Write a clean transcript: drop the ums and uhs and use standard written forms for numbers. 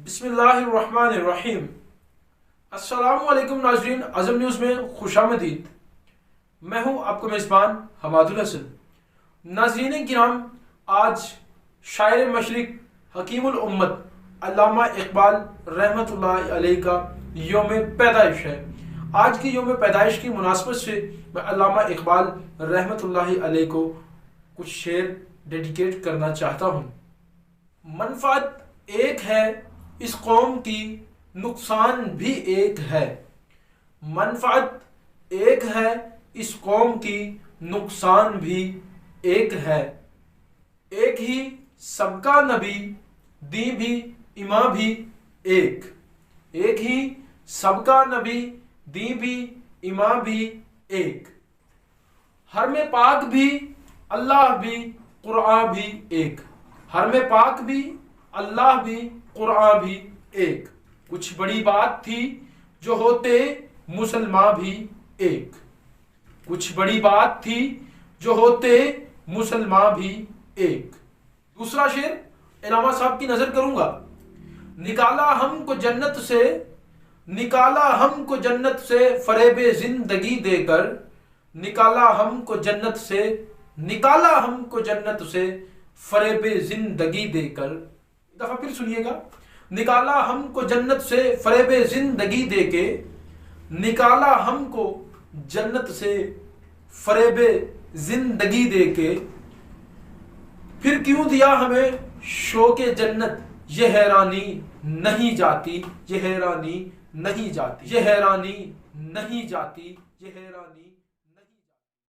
बिस्मिल्लाहिर्रहमानिर्रहीम। अस्सलामुअलैकुम नाज़रीन, आज़म न्यूज़ में खुशामदीद। मैं हूं आपका मेज़बान हमादुल हसन। नाज़रीन किराम, आज शायर मशरिक हकीमुल उम्मत अल्लामा इकबाल रहमतुल्लाहि अलैह का यौम पैदाइश है। आज की यौम पैदाइश की मुनासबत से मैं अल्लामा इकबाल रहमतुल्लाहि अलैह को कुछ शेर डेडिकेट करना चाहता हूँ। मनफात एक है इस कौम की, नुकसान भी एक है। मनफात एक है इस कौम की, नुकसान भी एक है। एक ही सबका नबी, दी भी इमां भी एक। एक ही सबका नबी, दी भी इमां भी एक। हर में पाक भी, अल्लाह भी, कुरान भी एक। हर में पाक भी, अल्लाह भी, कुरान भी एक। कुछ बड़ी बात थी जो होते मुसलमान भी एक। कुछ बड़ी बात थी जो होते मुसलमान भी एक। दूसरा शेर इलामा साहब की नजर करूंगा। निकाला हमको जन्नत से, निकाला हमको जन्नत से फरेबे जिंदगी देकर। निकाला हमको जन्नत से, निकाला हमको जन्नत से फरेबे जिंदगी देकर। एक दफा फिर सुनिएगा। निकाला हमको जन्नत से फरेबे जिंदगी देके। निकाला हमको जन्नत से फरेबे जिंदगी देके। फिर क्यों दिया हमें शौके जन्नत, ये हैरानी नहीं जाती, ये हैरानी नहीं जाती, ये हैरानी नहीं जाती, ये हैरानी